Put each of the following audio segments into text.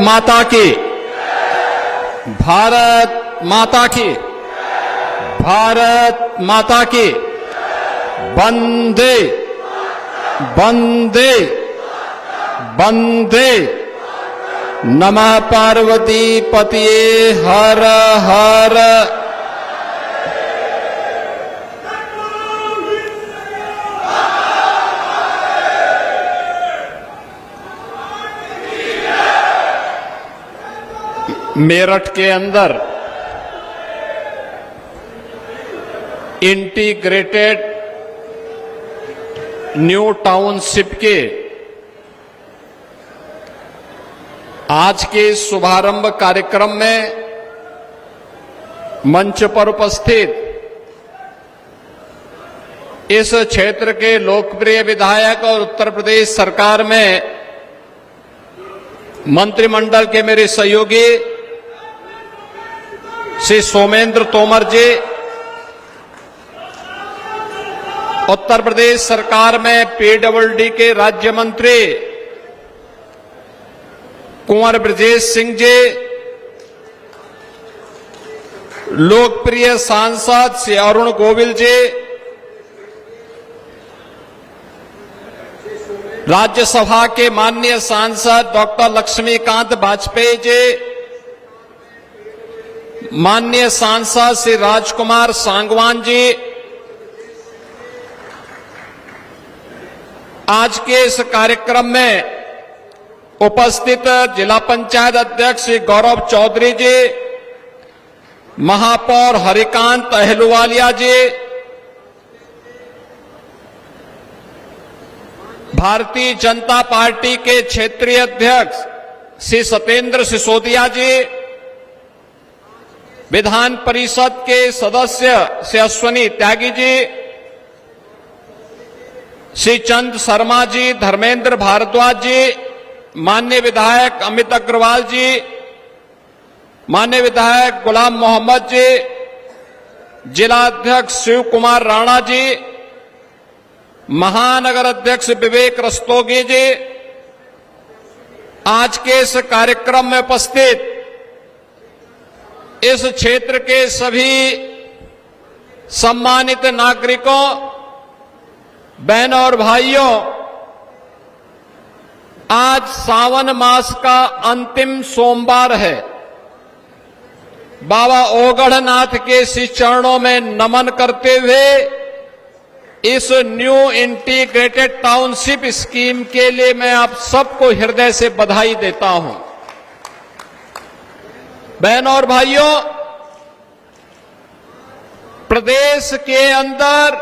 माता की, भारत माता की, भारत माता की। वंदे वंदे वंदे। नमः पार्वती पतिये हर हर। मेरठ के अंदर इंटीग्रेटेड न्यू टाउनशिप के आज के शुभारंभ कार्यक्रम में मंच पर उपस्थित इस क्षेत्र के लोकप्रिय विधायक और उत्तर प्रदेश सरकार में मंत्रिमंडल के मेरे सहयोगी श्री सोमेंद्र तोमर जी, उत्तर प्रदेश सरकार में पीडब्ल्यूडी के राज्य मंत्री कुंवर ब्रजेश सिंह जी, लोकप्रिय सांसद श्री अरुण गोविल जी, राज्यसभा के माननीय सांसद डॉक्टर लक्ष्मीकांत वाजपेयी जी, माननीय सांसद श्री राजकुमार सांगवान जी, आज के इस कार्यक्रम में उपस्थित जिला पंचायत अध्यक्ष श्री गौरव चौधरी जी, महापौर हरिकांत अहलुवालिया जी, भारतीय जनता पार्टी के क्षेत्रीय अध्यक्ष श्री सत्येंद्र सिसोदिया जी, विधान परिषद के सदस्य श्री अश्वनी त्यागी जी, श्री चंद शर्मा जी, धर्मेंद्र भारद्वाज जी, माननीय विधायक अमित अग्रवाल जी, माननीय विधायक गुलाम मोहम्मद जी, जिला अध्यक्ष शिव कुमार राणा जी, महानगर अध्यक्ष विवेक रस्तोगी जी, आज के इस कार्यक्रम में उपस्थित इस क्षेत्र के सभी सम्मानित नागरिकों, बहनों और भाइयों, आज सावन मास का अंतिम सोमवार है। बाबा ओगढ़नाथ के श्री चरणों में नमन करते हुए इस न्यू इंटीग्रेटेड टाउनशिप स्कीम के लिए मैं आप सबको हृदय से बधाई देता हूं। बहनों और भाइयों, प्रदेश के अंदर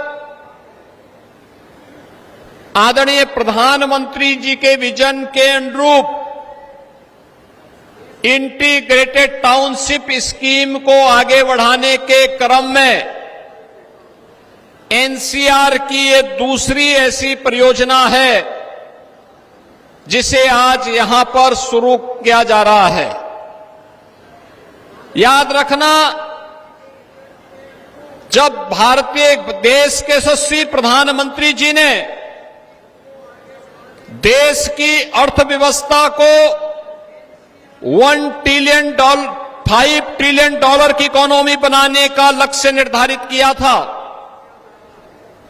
आदरणीय प्रधानमंत्री जी के विजन के अनुरूप इंटीग्रेटेड टाउनशिप स्कीम को आगे बढ़ाने के क्रम में एनसीआर की ये दूसरी ऐसी परियोजना है जिसे आज यहां पर शुरू किया जा रहा है। याद रखना, जब भारतीय देश के यशस्वी प्रधानमंत्री जी ने देश की अर्थव्यवस्था को $5 ट्रिलियन की इकोनॉमी बनाने का लक्ष्य निर्धारित किया था,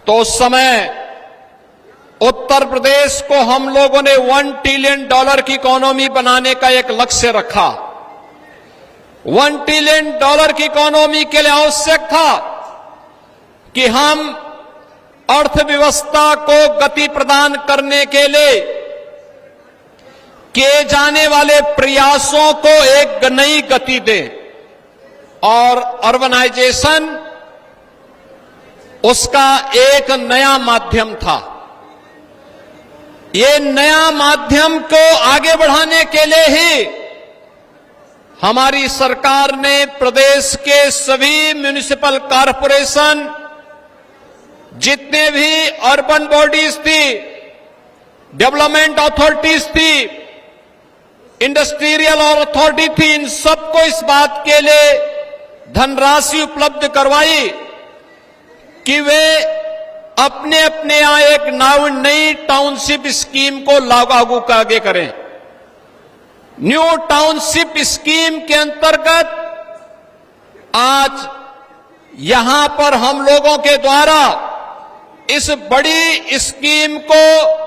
तो उस समय उत्तर प्रदेश को हम लोगों ने $1 ट्रिलियन की इकोनॉमी बनाने का एक लक्ष्य रखा। $1 ट्रिलियन की इकोनॉमी के लिए आवश्यक था कि हम अर्थव्यवस्था को गति प्रदान करने के लिए किए जाने वाले प्रयासों को एक नई गति दें, और अर्बनाइजेशन उसका एक नया माध्यम था। ये नया माध्यम को आगे बढ़ाने के लिए ही हमारी सरकार ने प्रदेश के सभी म्युनिसिपल कॉरपोरेशन, जितने भी अर्बन बॉडीज थी, डेवलपमेंट अथॉरिटीज थी, इंडस्ट्रियल अथॉरिटी थी, इन सबको इस बात के लिए धनराशि उपलब्ध करवाई कि वे अपने अपने यहां एक नई टाउनशिप स्कीम को लागू आगे करें। न्यू टाउनशिप स्कीम के अंतर्गत आज यहां पर हम लोगों के द्वारा इस बड़ी स्कीम को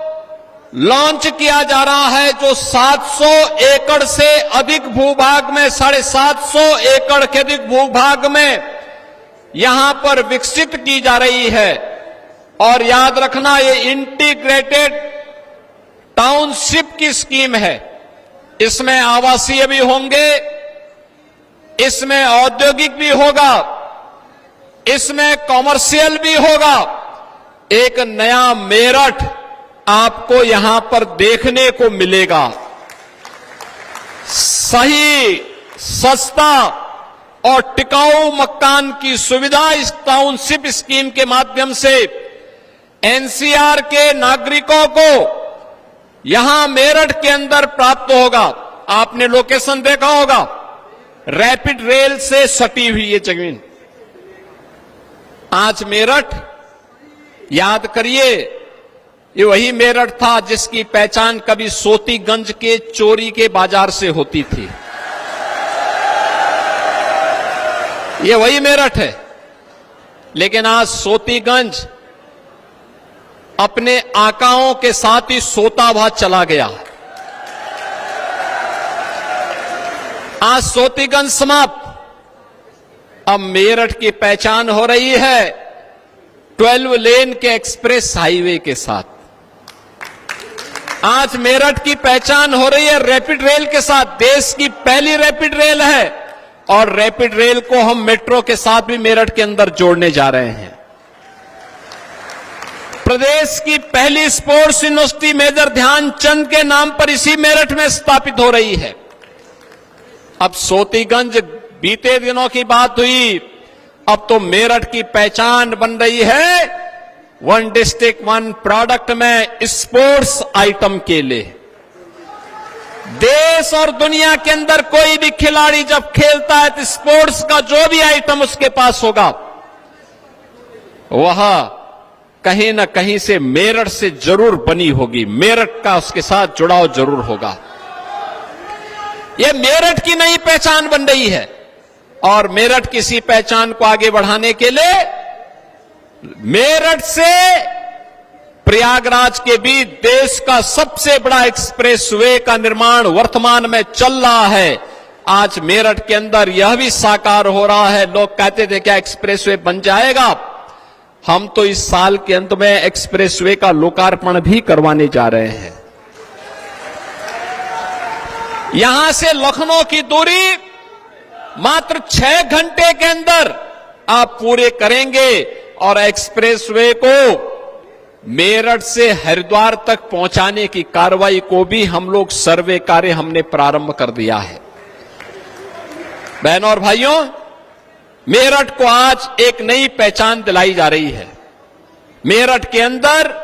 लॉन्च किया जा रहा है, जो 700 एकड़ से अधिक भूभाग में 750 एकड़ के अधिक भूभाग में यहां पर विकसित की जा रही है। और याद रखना, ये इंटीग्रेटेड टाउनशिप की स्कीम है। इसमें आवासीय भी होंगे, इसमें औद्योगिक भी होगा, इसमें कॉमर्शियल भी होगा। एक नया मेरठ आपको यहां पर देखने को मिलेगा। सही, सस्ता और टिकाऊ मकान की सुविधा इस टाउनशिप स्कीम के माध्यम से एनसीआर के नागरिकों को यहां मेरठ के अंदर प्राप्त होगा। आपने लोकेशन देखा होगा, रैपिड रेल से सटी हुई ये जमीन। आज मेरठ, याद करिए, ये वही मेरठ था जिसकी पहचान कभी सोतीगंज के चोरी के बाजार से होती थी। ये वही मेरठ है, लेकिन आज सोतीगंज अपने आकाओं के साथ ही सोता हुआ चला गया। आज सोतीगंज समाप्त, अब मेरठ की पहचान हो रही है 12 लेन के एक्सप्रेस हाईवे के साथ। आज मेरठ की पहचान हो रही है रैपिड रेल के साथ। देश की पहली रैपिड रेल है और रैपिड रेल को हम मेट्रो के साथ भी मेरठ के अंदर जोड़ने जा रहे हैं। प्रदेश की पहली स्पोर्ट्स यूनिवर्सिटी मेजर ध्यानचंद के नाम पर इसी मेरठ में स्थापित हो रही है। अब सोतीगंज बीते दिनों की बात हुई, अब तो मेरठ की पहचान बन रही है वन डिस्ट्रिक्ट वन प्रोडक्ट में स्पोर्ट्स आइटम के लिए। देश और दुनिया के अंदर कोई भी खिलाड़ी जब खेलता है तो स्पोर्ट्स का जो भी आइटम उसके पास होगा, वह कहीं ना कहीं से मेरठ से जरूर बनी होगी, मेरठ का उसके साथ जुड़ाव जरूर होगा। यह मेरठ की नई पहचान बन रही है और मेरठ की इसी पहचान को आगे बढ़ाने के लिए मेरठ से प्रयागराज के बीच देश का सबसे बड़ा एक्सप्रेसवे का निर्माण वर्तमान में चल रहा है। आज मेरठ के अंदर यह भी साकार हो रहा है। लोग कहते थे क्या एक्सप्रेसवे बन जाएगा? हम तो इस साल के अंत में एक्सप्रेसवे का लोकार्पण भी करवाने जा रहे हैं। यहां से लखनऊ की दूरी मात्र 6 घंटे के अंदर आप पूरे करेंगे और एक्सप्रेसवे को मेरठ से हरिद्वार तक पहुंचाने की कार्रवाई को भी हम लोग सर्वे कार्य हमने प्रारंभ कर दिया है। बहनों और भाइयों, मेरठ को आज एक नई पहचान दिलाई जा रही है। मेरठ के अंदर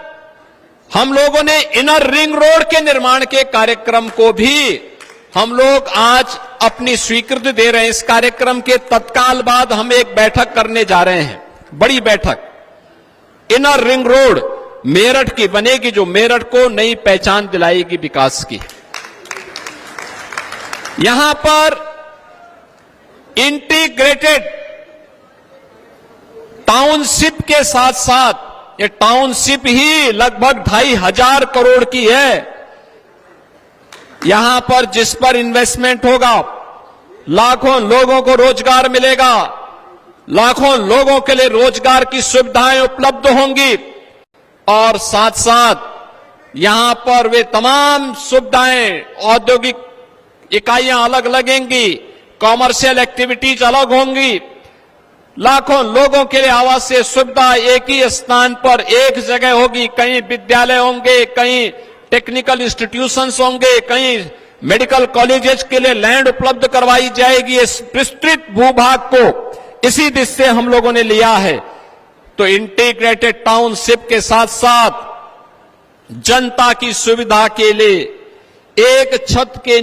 हम लोगों ने इनर रिंग रोड के निर्माण के कार्यक्रम को भी हम लोग आज अपनी स्वीकृति दे रहे हैं। इस कार्यक्रम के तत्काल बाद हम एक बैठक करने जा रहे हैं, बड़ी बैठक। इनर रिंग रोड मेरठ की बनेगी, जो मेरठ को नई पहचान दिलाएगी विकास की। यहां पर इंटीग्रेटेड टाउनशिप के साथ साथ ये टाउनशिप ही लगभग 2,500 करोड़ की है। यहां पर जिस पर इन्वेस्टमेंट होगा, लाखों लोगों को रोजगार मिलेगा, लाखों लोगों के लिए रोजगार की सुविधाएं उपलब्ध होंगी और साथ साथ यहां पर वे तमाम सुविधाएं, औद्योगिक इकाइयां अलग लगेंगी, कॉमर्शियल एक्टिविटीज अलग होंगी, लाखों लोगों के लिए आवासीय सुविधा एक ही स्थान पर एक जगह होगी। कहीं विद्यालय होंगे, कहीं टेक्निकल इंस्टीट्यूशंस होंगे, कहीं मेडिकल कॉलेजेस के लिए लैंड उपलब्ध करवाई जाएगी। इस विस्तृत भूभाग को इसी दिशा से हम लोगों ने लिया है। तो इंटीग्रेटेड टाउनशिप के साथ साथ जनता की सुविधा के लिए एक छत के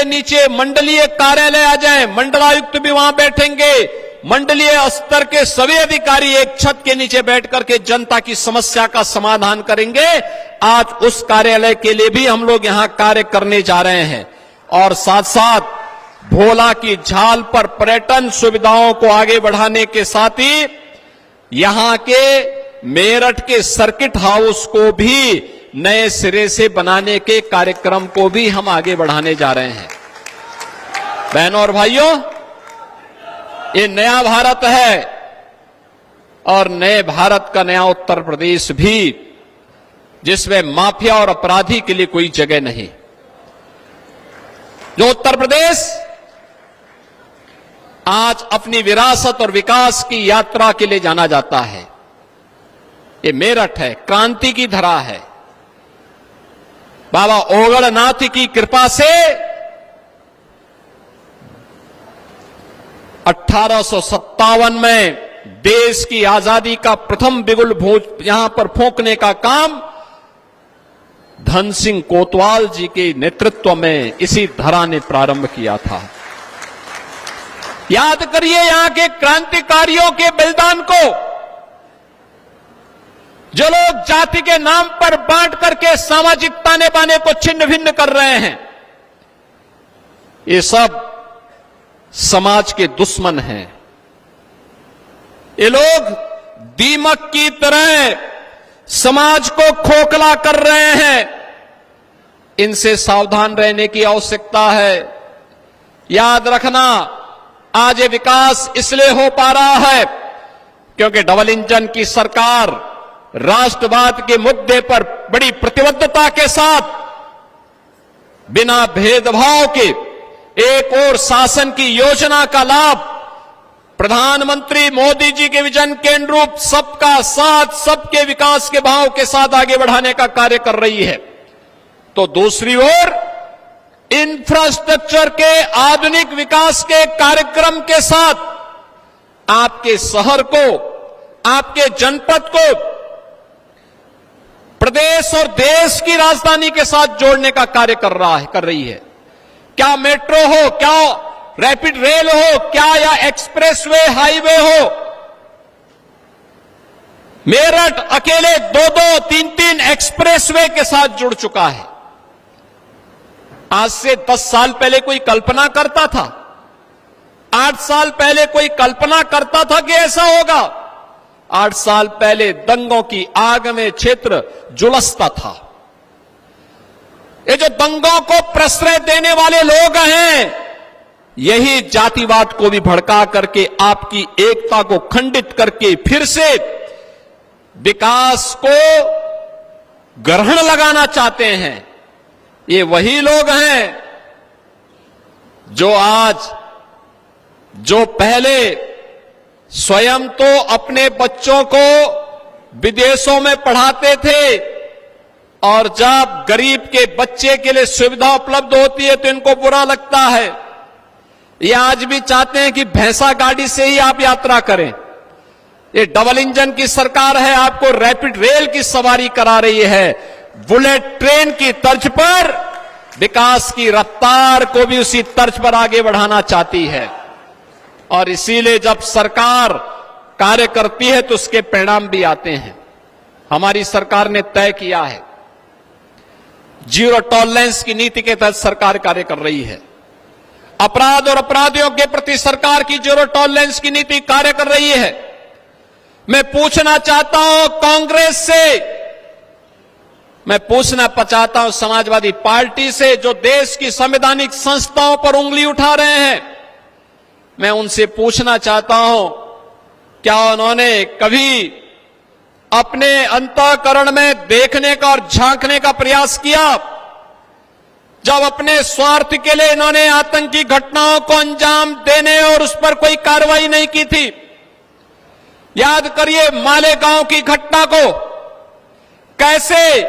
नीचे मंडलीय कार्यालय आ जाए, मंडलायुक्त भी वहां बैठेंगे, मंडलीय स्तर के सभी अधिकारी एक छत के नीचे बैठ करके जनता की समस्या का समाधान करेंगे। आज उस कार्यालय के लिए भी हम लोग यहां कार्य करने जा रहे हैं और साथ साथ भोला की झाल पर पर्यटन सुविधाओं को आगे बढ़ाने के साथ ही यहां के मेरठ के सर्किट हाउस को भी नए सिरे से बनाने के कार्यक्रम को भी हम आगे बढ़ाने जा रहे हैं। बहनों और भाइयों, ये नया भारत है और नए भारत का नया उत्तर प्रदेश भी, जिसमें माफिया और अपराधी के लिए कोई जगह नहीं। जो उत्तर प्रदेश आज अपनी विरासत और विकास की यात्रा के लिए जाना जाता है, ये मेरठ है, क्रांति की धरा है। बाबा ओगड़नाथ की कृपा से 1857 में देश की आजादी का प्रथम बिगुल यहां पर फूंकने का काम धन सिंह कोतवाल जी के नेतृत्व में इसी धरा ने प्रारंभ किया था। याद करिए यहां के क्रांतिकारियों के बलिदान को, जो लोग जाति के नाम पर बांट करके सामाजिक ताने बाने को छिन्न भिन्न कर रहे हैं, ये सब समाज के दुश्मन हैं। ये लोग दीमक की तरह समाज को खोखला कर रहे हैं। इनसे सावधान रहने की आवश्यकता है। याद रखना, आज ये विकास इसलिए हो पा रहा है क्योंकि डबल इंजन की सरकार राष्ट्रवाद के मुद्दे पर बड़ी प्रतिबद्धता के साथ बिना भेदभाव के एक और शासन की योजना का लाभ प्रधानमंत्री मोदी जी के विजन के अनुरूप सबका साथ, सबके विकास के भाव के साथ आगे बढ़ाने का कार्य कर रही है। तो दूसरी ओर इंफ्रास्ट्रक्चर के आधुनिक विकास के कार्यक्रम के साथ आपके शहर को, आपके जनपद को प्रदेश और देश की राजधानी के साथ जोड़ने का कार्य कर रही है। क्या मेट्रो हो, क्या रैपिड रेल हो, क्या या एक्सप्रेसवे हाईवे हो, मेरठ अकेले 2-2, 3-3 एक्सप्रेसवे के साथ जुड़ चुका है। आज से 10 साल पहले कोई कल्पना करता था? 8 साल पहले कोई कल्पना करता था कि ऐसा होगा? 8 साल पहले दंगों की आग में क्षेत्र झुलसता था। ये जो दंगों को प्रश्रय देने वाले लोग हैं, यही जातिवाद को भी भड़का करके आपकी एकता को खंडित करके फिर से विकास को ग्रहण लगाना चाहते हैं। ये वही लोग हैं जो पहले स्वयं तो अपने बच्चों को विदेशों में पढ़ाते थे और जब गरीब के बच्चे के लिए सुविधा उपलब्ध होती है तो इनको बुरा लगता है। ये आज भी चाहते हैं कि भैंसा गाड़ी से ही आप यात्रा करें। ये डबल इंजन की सरकार है, आपको रैपिड रेल की सवारी करा रही है। बुलेट ट्रेन की तर्ज पर विकास की रफ्तार को भी उसी तर्ज पर आगे बढ़ाना चाहती है। और इसीलिए जब सरकार कार्य करती है तो उसके परिणाम भी आते हैं। हमारी सरकार ने तय किया है, जीरो टॉलरेंस की नीति के तहत सरकार कार्य कर रही है। अपराध और अपराधियों के प्रति सरकार की जीरो टॉलरेंस की नीति कार्य कर रही है। मैं पूछना चाहता हूं कांग्रेस से, मैं पूछना चाहता हूं समाजवादी पार्टी से, जो देश की संवैधानिक संस्थाओं पर उंगली उठा रहे हैं, मैं उनसे पूछना चाहता हूं, क्या उन्होंने कभी अपने अंतःकरण में देखने का और झांकने का प्रयास किया जब अपने स्वार्थ के लिए इन्होंने आतंकी घटनाओं को अंजाम देने और उस पर कोई कार्रवाई नहीं की थी? याद करिए मालेगांव की घटना को, कैसे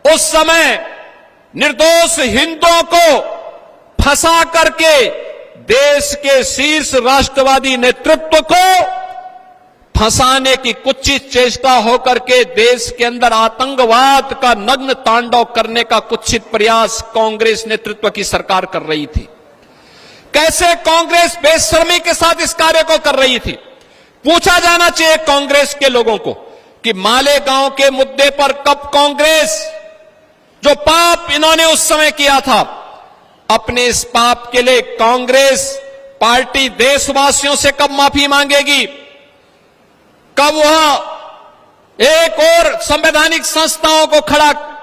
उस समय निर्दोष हिंदुओं को फंसा करके देश के शीर्ष राष्ट्रवादी नेतृत्व को फंसाने की कुत्सित चेष्टा होकर के देश के अंदर आतंकवाद का नग्न तांडव करने का कुत्सित प्रयास कांग्रेस नेतृत्व की सरकार कर रही थी। कैसे कांग्रेस बेशर्मी के साथ इस कार्य को कर रही थी। पूछा जाना चाहिए कांग्रेस के लोगों को कि मालेगांव के मुद्दे पर कब कांग्रेस, जो पाप इन्होंने उस समय किया था, अपने इस पाप के लिए कांग्रेस पार्टी देशवासियों से कब माफी मांगेगी, कब वह एक और संवैधानिक संस्थाओं को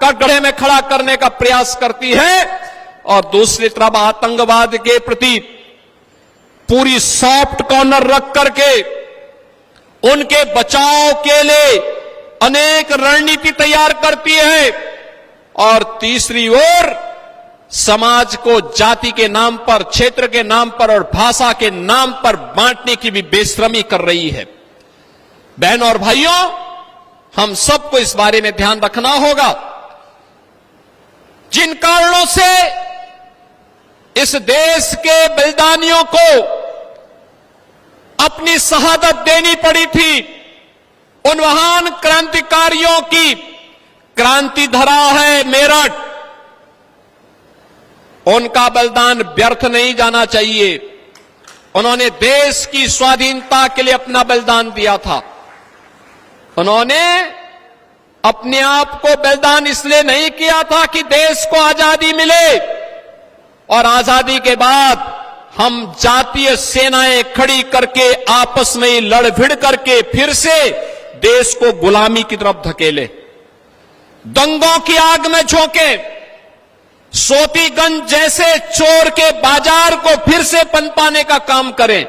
गड्ढे में खड़ा करने का प्रयास करती है और दूसरी तरफ आतंकवाद के प्रति पूरी सॉफ्ट कॉर्नर रख करके उनके बचाव के लिए अनेक रणनीति तैयार करती है और तीसरी ओर समाज को जाति के नाम पर, क्षेत्र के नाम पर और भाषा के नाम पर बांटने की भी बेशर्मी कर रही है। बहनों और भाइयों, हम सबको इस बारे में ध्यान रखना होगा। जिन कारणों से इस देश के बलिदानियों को अपनी शहादत देनी पड़ी थी, उन महान क्रांतिकारियों की क्रांति धरा है मेरठ, उनका बलिदान व्यर्थ नहीं जाना चाहिए। उन्होंने देश की स्वाधीनता के लिए अपना बलिदान दिया था। उन्होंने अपने आप को बलिदान इसलिए नहीं किया था कि देश को आजादी मिले और आजादी के बाद हम जातीय सेनाएं खड़ी करके आपस में लड़ भिड़ करके फिर से देश को गुलामी की तरफ धकेले, दंगों की आग में झोंके, सोतीगंज जैसे चोर के बाजार को फिर से पनपाने का काम करें।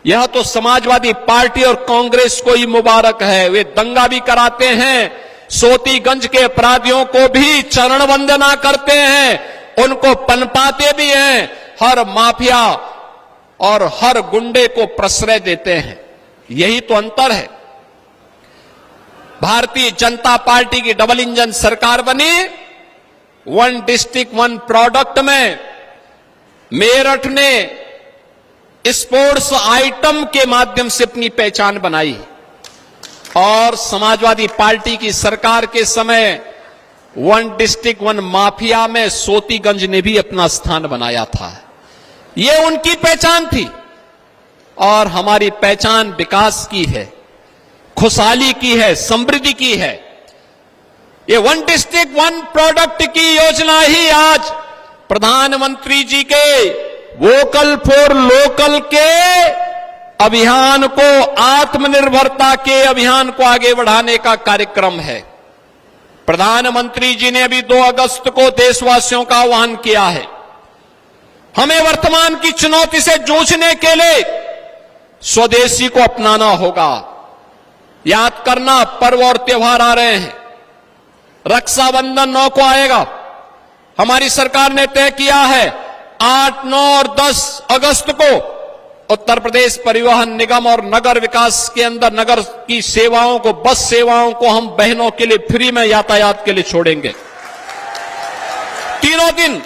यह तो समाजवादी पार्टी और कांग्रेस को ही मुबारक है। वे दंगा भी कराते हैं, सोतीगंज के अपराधियों को भी चरण वंदना करते हैं, उनको पनपाते भी हैं, हर माफिया और हर गुंडे को प्रश्रय देते हैं। यही तो अंतर है। भारतीय जनता पार्टी की डबल इंजन सरकार बनी, वन डिस्ट्रिक्ट वन प्रोडक्ट में मेरठ ने स्पोर्ट्स आइटम के माध्यम से अपनी पहचान बनाई और समाजवादी पार्टी की सरकार के समय वन डिस्ट्रिक्ट वन माफिया में सोतीगंज ने भी अपना स्थान बनाया था। ये उनकी पहचान थी और हमारी पहचान विकास की है, खुशहाली की है, समृद्धि की है। ये वन डिस्ट्रिक्ट वन प्रोडक्ट की योजना ही आज प्रधानमंत्री जी के वोकल फॉर लोकल के अभियान को, आत्मनिर्भरता के अभियान को आगे बढ़ाने का कार्यक्रम है। प्रधानमंत्री जी ने अभी 2 अगस्त को देशवासियों का आह्वान किया है। हमें वर्तमान की चुनौती से जूझने के लिए स्वदेशी को अपनाना होगा। याद करना, पर्व और त्योहार आ रहे हैं। रक्षाबंधन 9 को आएगा। हमारी सरकार ने तय किया है 8, 9 और 10 अगस्त को उत्तर प्रदेश परिवहन निगम और नगर विकास के अंदर नगर की सेवाओं को, बस सेवाओं को हम बहनों के लिए फ्री में यातायात के लिए छोड़ेंगे। 3 दिन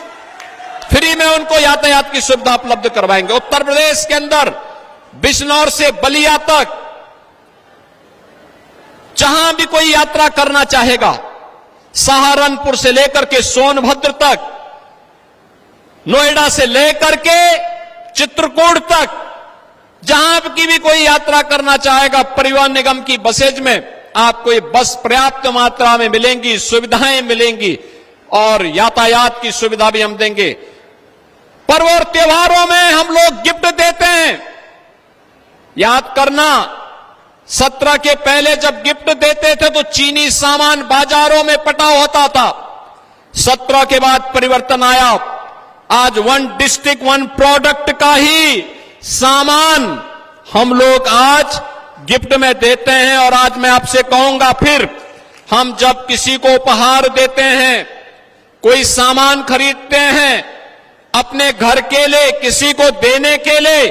फ्री में उनको यातायात की सुविधा उपलब्ध करवाएंगे। उत्तर प्रदेश के अंदर बिजनौर से बलिया तक जहां भी कोई यात्रा करना चाहेगा, सहारनपुर से लेकर के सोनभद्र तक, नोएडा से लेकर के चित्रकूट तक, जहां की भी कोई यात्रा करना चाहेगा, परिवहन निगम की बसेज में आपको ये बस पर्याप्त मात्रा में मिलेंगी, सुविधाएं मिलेंगी और यातायात की सुविधा भी हम देंगे। पर्व और त्योहारों में हम लोग गिफ्ट देते हैं। याद करना, 17 के पहले जब गिफ्ट देते थे तो चीनी सामान बाजारों में पटा होता था। 17 के बाद परिवर्तन आया। आज वन डिस्ट्रिक्ट वन प्रोडक्ट का ही सामान हम लोग आज गिफ्ट में देते हैं। और आज मैं आपसे कहूंगा, फिर हम जब किसी को उपहार देते हैं, कोई सामान खरीदते हैं अपने घर के लिए, किसी को देने के लिए,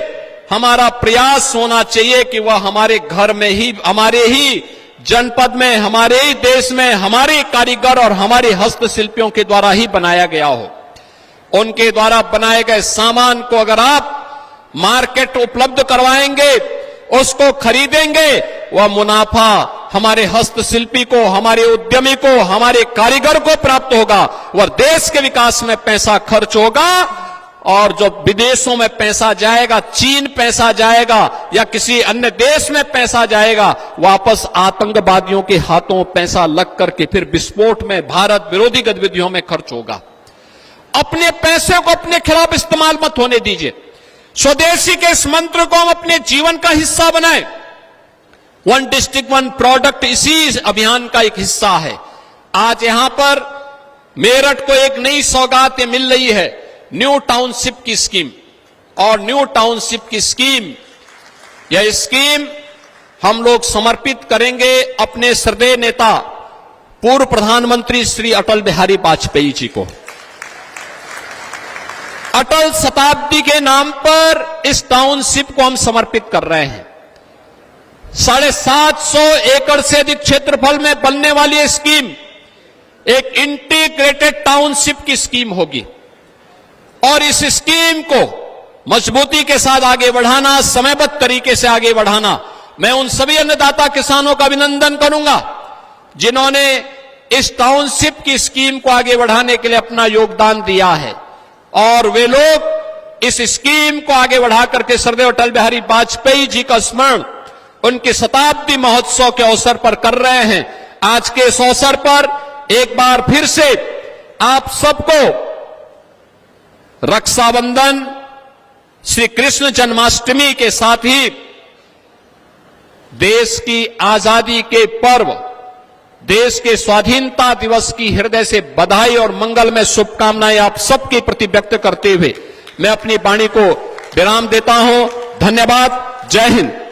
हमारा प्रयास होना चाहिए कि वह हमारे घर में ही, हमारे ही जनपद में, हमारे ही देश में, हमारे कारीगर और हमारे हस्तशिल्पियों के द्वारा ही बनाया गया हो। उनके द्वारा बनाए गए सामान को अगर आप मार्केट उपलब्ध करवाएंगे, उसको खरीदेंगे, वह मुनाफा हमारे हस्तशिल्पी को, हमारे उद्यमी को, हमारे कारीगर को प्राप्त होगा। वह देश के विकास में पैसा खर्च होगा और जो विदेशों में पैसा जाएगा, चीन पैसा जाएगा या किसी अन्य देश में पैसा जाएगा, वापस आतंकवादियों के हाथों पैसा लग करके फिर विस्फोट में, भारत विरोधी गतिविधियों में खर्च होगा। अपने पैसे को अपने खिलाफ इस्तेमाल मत होने दीजिए। स्वदेशी के इस मंत्र को हम अपने जीवन का हिस्सा बनाएं। वन डिस्ट्रिक्ट वन प्रोडक्ट इसी अभियान का एक हिस्सा है। आज यहां पर मेरठ को एक नई सौगात मिल रही है, न्यू टाउनशिप की स्कीम। और न्यू टाउनशिप की स्कीम, यह स्कीम हम लोग समर्पित करेंगे अपने श्रद्धेय नेता पूर्व प्रधानमंत्री श्री अटल बिहारी वाजपेयी जी को। अटल शताब्दी के नाम पर इस टाउनशिप को हम समर्पित कर रहे हैं। 750 एकड़ से अधिक क्षेत्रफल में बनने वाली यह स्कीम एक इंटीग्रेटेड टाउनशिप की स्कीम होगी और इस स्कीम को मजबूती के साथ आगे बढ़ाना, समयबद्ध तरीके से आगे बढ़ाना। मैं उन सभी अन्नदाता किसानों का अभिनंदन करूंगा जिन्होंने इस टाउनशिप की स्कीम को आगे बढ़ाने के लिए अपना योगदान दिया है और वे लोग इस स्कीम को आगे बढ़ा करके श्रद्धेय अटल बिहारी वाजपेयी जी का स्मरण उनके शताब्दी महोत्सव के अवसर पर कर रहे हैं। आज के इस अवसर पर एक बार फिर से आप सबको रक्षाबंधन, श्री कृष्ण जन्माष्टमी के साथ ही देश की आजादी के पर्व, देश के स्वाधीनता दिवस की हृदय से बधाई और मंगलमय शुभकामनाएं आप सबके प्रति व्यक्त करते हुए मैं अपनी वाणी को विराम देता हूं। धन्यवाद। जय हिंद।